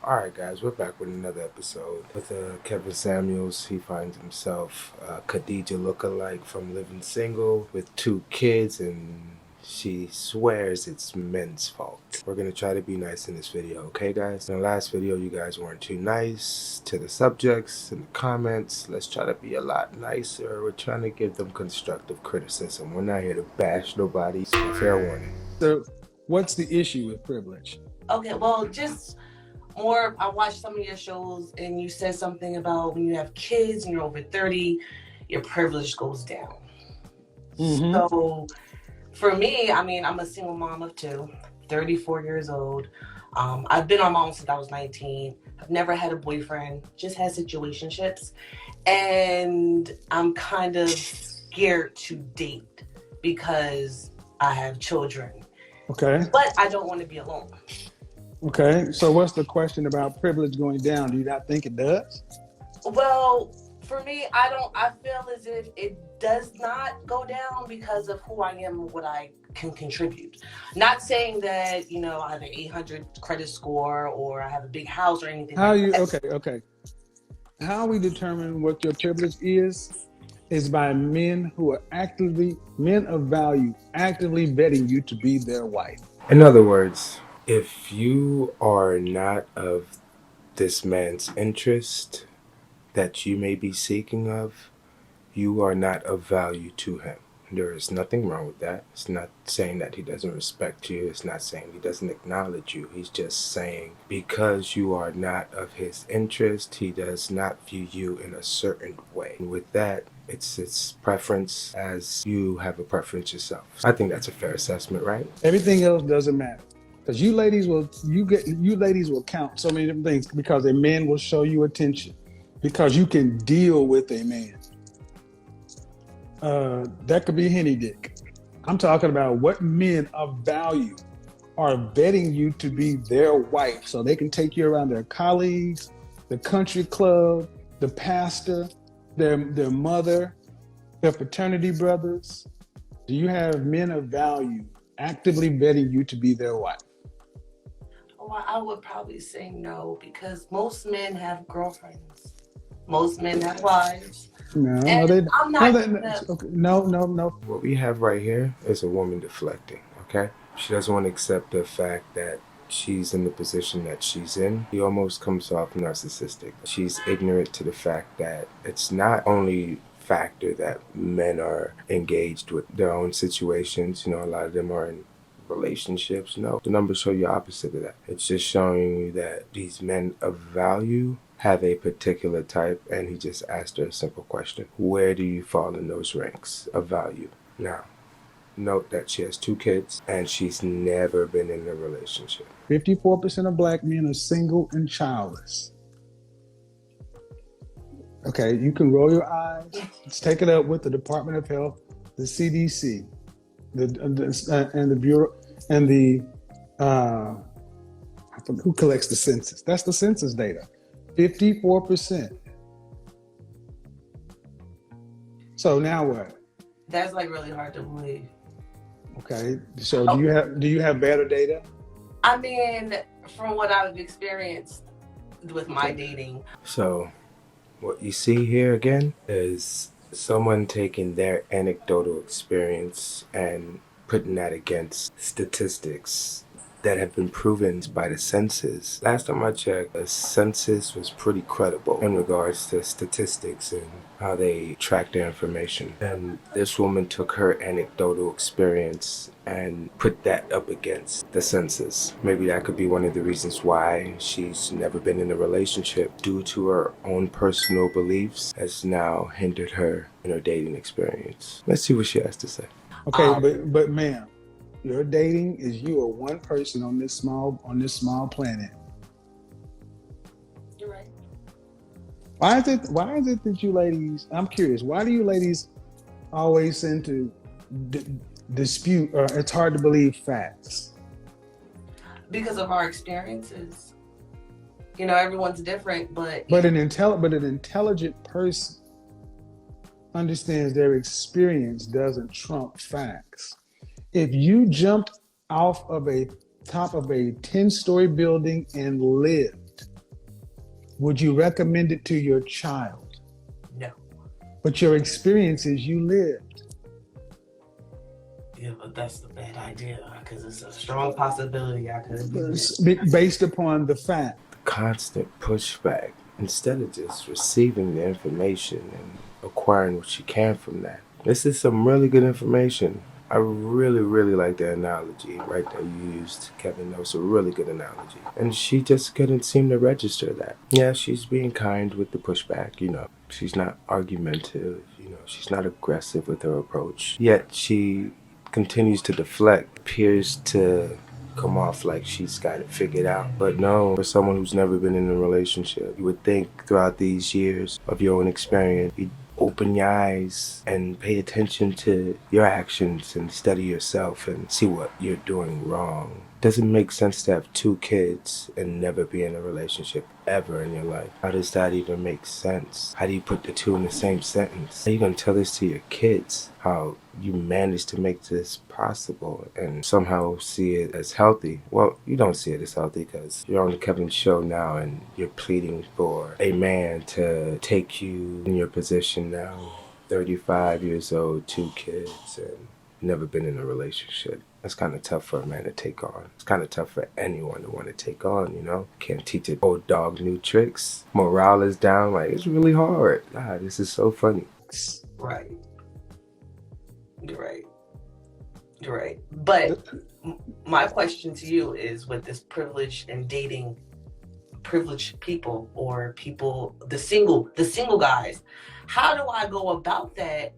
Alright guys, we're back with another episode with Kevin Samuels. He finds himself Khadija lookalike from living single with 2 kids, and she swears it's men's fault. We're going to try to be nice in this video, okay guys? In the last video you guys weren't too nice to the subjects in the comments. Let's try to be a lot nicer. We're trying to give them constructive criticism. We're not here to bash nobody. So fair warning. So what's the issue with privilege? Okay, well, just more, I watched some of your shows and you said something about when you have kids and you're over 30, your privilege goes down. Mm-hmm. So for me, I mean, I'm a single mom of 2, 34 years old. I've been on my own since I was 19. I've never had a boyfriend, just had situationships. And I'm kind of scared to date because I have children. Okay. But I don't want to be alone. Okay, so what's the question about privilege going down? Do you not think it does? Well, for me, I feel as if it does not go down because of who I am and what I can contribute. Not saying that, you know, I have an 800 credit score or I have a big house or anything. Okay. How we determine what your privilege is by men who are men of value, actively vetting you to be their wife. In other words, if you are not of this man's interest that you may be seeking of, you are not of value to him. There is nothing wrong with that. It's not saying that he doesn't respect you. It's not saying he doesn't acknowledge you. He's just saying because you are not of his interest, he does not view you in a certain way. And with that, it's his preference as you have a preference yourself. I think that's a fair assessment, right? Everything else doesn't matter. Because you ladies will count so many different things because a man will show you attention because you can deal with a man. That could be henny dick. I'm talking about what men of value are vetting you to be their wife so they can take you around their colleagues, the country club, the pastor, their mother, their fraternity brothers. Do you have men of value actively vetting you to be their wife? Well, I would probably say no because most men have girlfriends. Most men have wives. No. What we have right here is a woman deflecting, okay? She doesn't want to accept the fact that she's in the position that she's in. He almost comes off narcissistic. She's ignorant to the fact that it's not only factor that men are engaged with their own situations. You know, a lot of them are in relationships. No, the numbers show you opposite of that. It's just showing you that these men of value have a particular type, and he just asked her a simple question: where do you fall in those ranks of value? Now, note that she has 2 kids and she's never been in a relationship. 54% of black men are single and childless. Okay, you can roll your eyes. Let's take it up with the Department of Health, the CDC, and the Bureau, and the who collects the census? That's the census data. 54%. So now what? That's like really hard to believe. Okay, so do you have better data? I mean, from what I've experienced with my dating. So what you see here again is someone taking their anecdotal experience and putting that against statistics that have been proven by the census. Last time I checked, the census was pretty credible in regards to statistics and how they track their information. And this woman took her anecdotal experience and put that up against the census. Maybe that could be one of the reasons why she's never been in a relationship, due to her own personal beliefs has now hindered her in her dating experience. Let's see what she has to say. Okay, but ma'am, your dating is you are one person on this small planet. You're right. Why is it that you ladies, I'm curious, why do you ladies always tend to dispute, or it's hard to believe facts? Because of our experiences. You know, everyone's different, but an intelligent person understands their experience doesn't trump facts. If you jumped off of a top of a 10-story building and lived, Would you recommend it to your child? No. But your experiences you lived. Yeah, but that's the bad idea because it's a strong possibility I could do it. Based upon the fact. Constant pushback instead of just receiving the information and acquiring what you can from that. This is some really good information. I really, really like the analogy right that you used, Kevin. That was a really good analogy. And she just couldn't seem to register that. Yeah, she's being kind with the pushback, you know. She's not argumentative, you know. She's not aggressive with her approach. Yet she continues to deflect, appears to come off like she's got it figured out. But no, for someone who's never been in a relationship, you would think throughout these years of your own experience, you'd open your eyes and pay attention to your actions and study yourself and see what you're doing wrong. Doesn't make sense to have 2 kids and never be in a relationship ever in your life. How does that even make sense? How do you put the 2 in the same sentence? How are you going to tell this to your kids? How you managed to make this possible and somehow see it as healthy? Well, you don't see it as healthy because you're on the Kevin show now and you're pleading for a man to take you in your position now. 35 years old, 2 kids, and never been in a relationship. That's kind of tough for a man to take on. It's kind of tough for anyone to want to take on, you know? Can't teach an old dog new tricks. Morale is down. Like, it's really hard. God, this is so funny. Right. You're right. You're right. But my question to you is, with this privilege and dating privileged people or people, the single guys, how do I go about that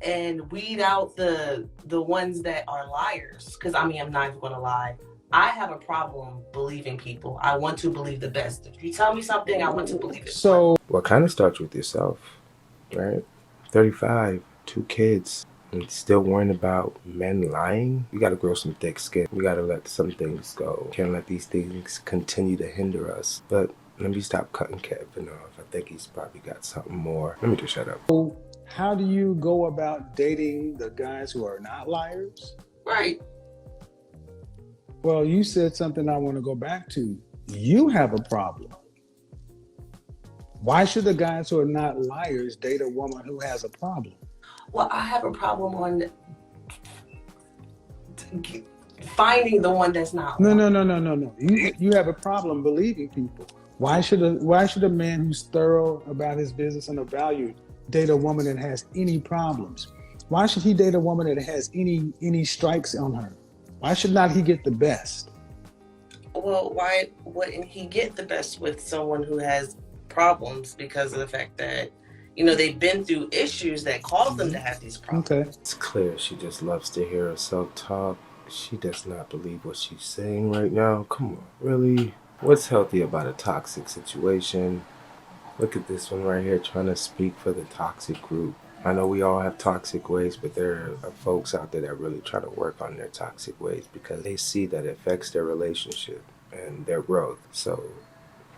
and weed out the ones that are liars? Because I mean, I'm not even going to lie. I have a problem believing people. I want to believe the best. If you tell me something, I want to believe it. So, well, it kind of starts with yourself, right? 35, 2 kids, and still worrying about men lying. You got to grow some thick skin. You got to let some things go. Can't let these things continue to hinder us. But let me stop cutting Kevin off. I think he's probably got something more. Let me just shut up. how do you go about dating the guys who are not liars? Right. Well, you said something I want to go back to. You have a problem. Why should the guys who are not liars date a woman who has a problem? Well, I have a problem on finding the one that's not. No. You have a problem believing people. Why should a man who's thorough about his business and a value date a woman that has any problems? Why should he date a woman that has any strikes on her? Why should not he get the best? Well, why wouldn't he get the best with someone who has problems because of the fact that, you know, they've been through issues that caused them to have these problems? Okay. It's clear she just loves to hear herself talk. She does not believe what she's saying right now. Come on, really? What's healthy about a toxic situation? Look at this one right here trying to speak for the toxic group. I know we all have toxic ways, but there are folks out there that really try to work on their toxic ways because they see that it affects their relationship and their growth. So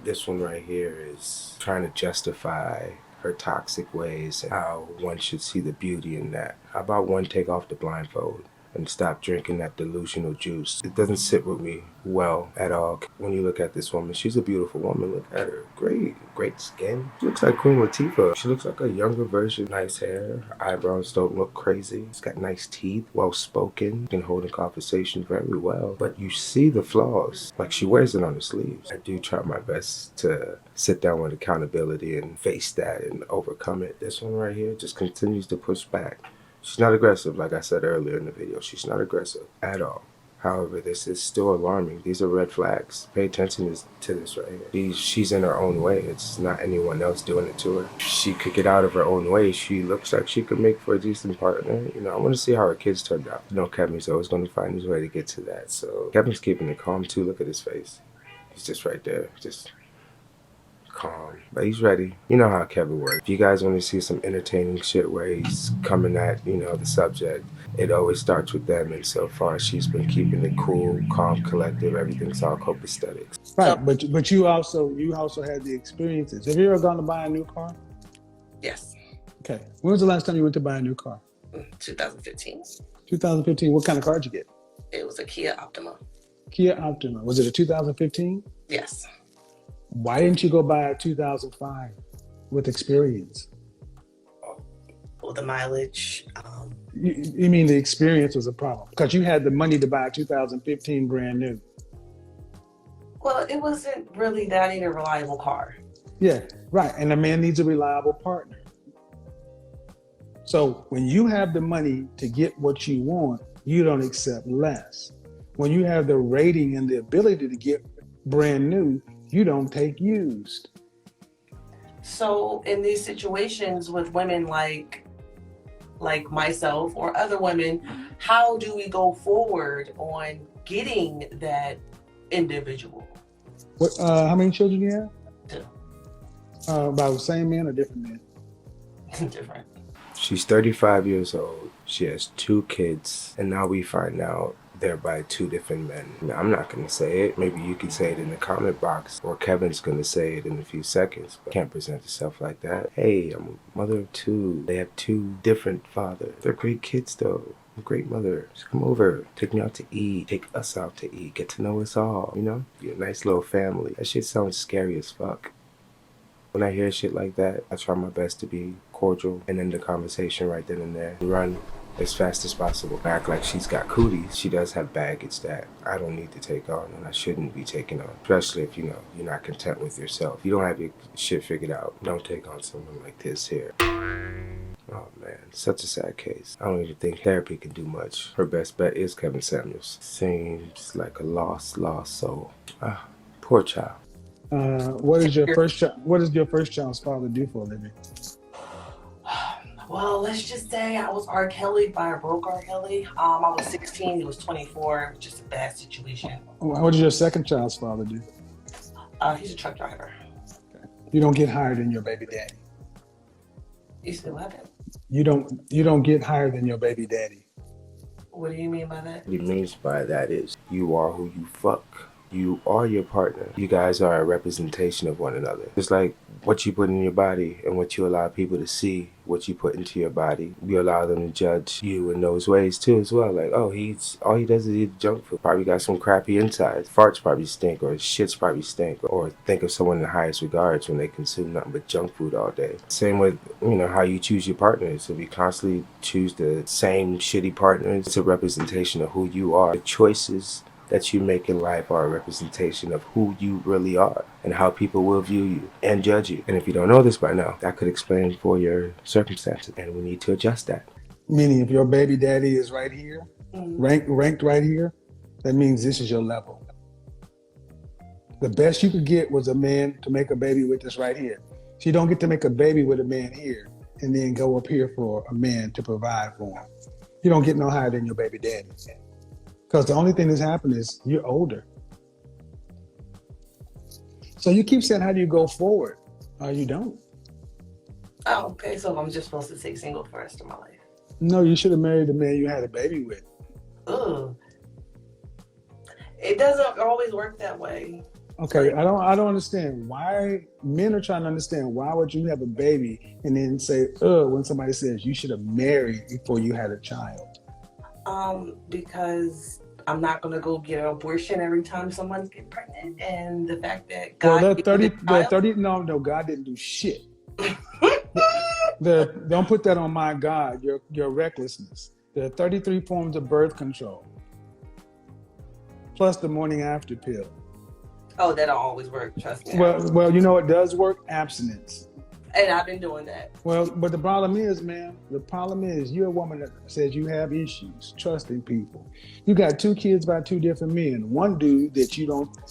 this one right here is trying to justify her toxic ways and how one should see the beauty in that. How about one take off the blindfold and stop drinking that delusional juice? It doesn't sit with me well at all. When you look at this woman, she's a beautiful woman. Look at her. Great skin. She looks like Queen Latifah. She looks like a younger version. Nice hair. Her eyebrows don't look crazy. She's got nice teeth. Well spoken. Can hold a conversation very well. But you see the flaws. Like, she wears it on her sleeves. I do try my best to sit down with accountability and face that and overcome it. This one right here just continues to push back. She's not aggressive, like I said earlier in the video. She's not aggressive at all. However, this is still alarming. These are red flags. Pay attention to this right here. She's in her own way. It's not anyone else doing it to her. She could get out of her own way. She looks like she could make for a decent partner. You know, I want to see how her kids turned out. You know, Kevin's always going to find his way to get to that. So Kevin's keeping it calm too. Look at his face. He's just right there. Just calm, but he's ready. You know how Kevin works. If you guys want to see some entertaining shit where he's coming at, you know, the subject, it always starts with them, and so far she's been keeping it cool, calm, collective. Everything's all copacetic. Right, but you also had the experiences. Have you ever gone to buy a new car? Yes. Okay. When was the last time you went to buy a new car? 2015. 2015. What kind of car did you get? It was a Kia Optima. Kia Optima. Was it a 2015? Yes. Why didn't you go buy a 2005 with experience? Well, the mileage. You mean the experience was a problem because you had the money to buy a 2015 brand new? Well, it wasn't really that I need a reliable car. Yeah, right. And a man needs a reliable partner. So when you have the money to get what you want, you don't accept less. When you have the rating and the ability to get brand new, you don't take used. So in these situations with women like myself or other women, how do we go forward on getting that individual? How many children do you have? Two. By the same man or different men? Different. She's 35 years old. She has 2 kids, and now we find out they're by 2 different men. Now, I'm not going to say it. Maybe you could say it in the comment box, or Kevin's going to say it in a few seconds. But can't present yourself like that. Hey, I'm a mother of 2. They have 2 different fathers. They're great kids, though. Great mother. Just come over. Take me out to eat. Take us out to eat. Get to know us all. You know? Be a nice little family. That shit sounds scary as fuck. When I hear shit like that, I try my best to be cordial and end the conversation right then and there. Run as fast as possible. Act like she's got cooties. She does have baggage that I don't need to take on and I shouldn't be taking on. Especially if, you know, you're not content with yourself. If you don't have your shit figured out, don't take on someone like this here. Oh man, such a sad case. I don't even think therapy can do much. Her best bet is Kevin Samuels. Seems like a lost soul. Ah, poor child. What does your first child's father do for a living? Well, let's just say I was R. Kelly by a broke R. Kelly. I was 16, he was 24. Just a bad situation. What does your second child's father do? He's a truck driver. Okay. You don't get higher than your baby daddy. You said what happened? You don't get higher than your baby daddy. What do you mean by that? What he means by that is you are who you fuck. You are your partner. You guys are a representation of one another. Just like what you put in your body and what you allow people to see, what you put into your body. You allow them to judge you in those ways too as well. Like, oh, all he does is eat junk food. Probably got some crappy insides. Farts probably stink, or shits probably stink. Or think of someone in the highest regards when they consume nothing but junk food all day. Same with, you know, how you choose your partners. If you constantly choose the same shitty partners, it's a representation of who you are. The choices that you make in life are a representation of who you really are and how people will view you and judge you. And if you don't know this by now, that could explain for your circumstances, and we need to adjust that. Meaning, if your baby daddy is right here, ranked right here, that means this is your level. The best you could get was a man to make a baby with this right here. So you don't get to make a baby with a man here and then go up here for a man to provide for him. You don't get no higher than your baby daddy. Because the only thing that's happened is you're older. So you keep saying, how do you go forward? You don't. Oh, okay. So I'm just supposed to stay single for the rest of my life. No, you should have married the man you had a baby with. Ugh. It doesn't always work that way. Okay, I don't understand why men are trying to understand why would you have a baby and then say, when somebody says you should have married before you had a child. Because I'm not gonna go get an abortion every time someone's getting pregnant, and the fact that God. Well, no, God didn't do shit. Don't put that on my God. Your recklessness. There are 33 forms of birth control, plus the morning after pill. Oh, that don't always work. Trust me. Well, you know it does work. Abstinence. And I've been doing that. Well, but the problem is, man, you're a woman that says you have issues trusting people. You got 2 kids by 2 different men. One dude that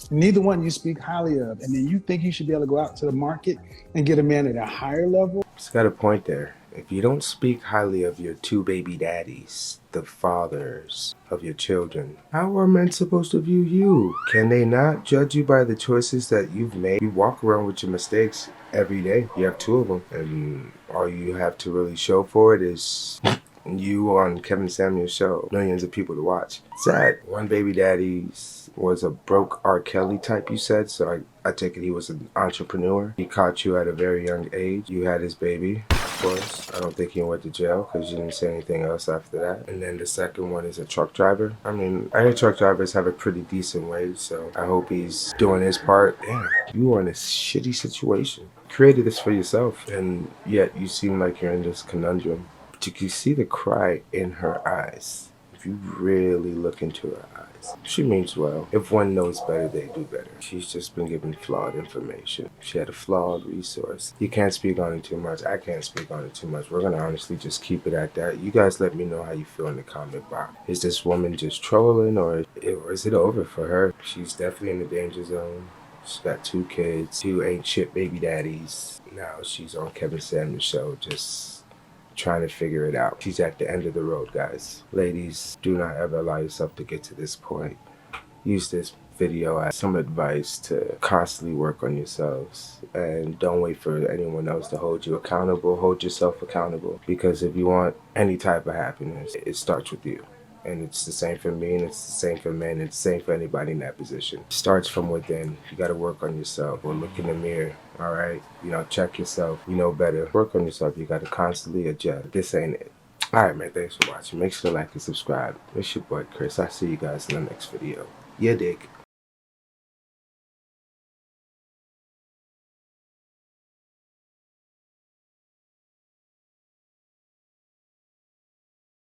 neither one you speak highly of. And then you think you should be able to go out to the market and get a man at a higher level? It's got a point there. If you don't speak highly of your 2 baby daddies, the fathers of your children, how are men supposed to view you? Can they not judge you by the choices that you've made? You walk around with your mistakes every day. You have 2 of them. And all you have to really show for it is you on Kevin Samuels' show. Millions of people to watch. Sad. One baby daddy was a broke R. Kelly type, you said. So I take it he was an entrepreneur. He caught you at a very young age. You had his baby. course. I don't think he went to jail because you didn't say anything else after that. And then the second one is a truck driver. I mean, I hear truck drivers have a pretty decent wage, so I hope he's doing his part. Damn, you are in a shitty situation. You created this for yourself, and yet you seem like you're in this conundrum. But you can see the cry in her eyes. If you really look into her eyes, she means well. If one knows better, they do better. She's just been given flawed information. She had a flawed resource. You can't speak on it too much. I can't speak on it too much. We're gonna honestly just keep it at that. You guys let me know how you feel in the comment box. Is this woman just trolling, or is it over for her? She's definitely in the danger zone. She's got 2 kids, 2 ain't shit baby daddies. Now she's on Kevin Samuels' show, just trying to figure it out. She's at the end of the road, guys. Ladies, do not ever allow yourself to get to this point. Use this video as some advice to constantly work on yourselves, and don't wait for anyone else to hold you accountable. Hold yourself accountable, because if you want any type of happiness, it starts with you. And it's the same for me, and it's the same for men, and it's the same for anybody in that position. It starts from within. You got to work on yourself, or look in the mirror. All right, check yourself. You know better. Work on yourself. You got to constantly adjust. This ain't it. All right, man. Thanks for watching. Make sure to like and subscribe. It's your boy Chris. I'll see you guys in the next video. Yeah, dig.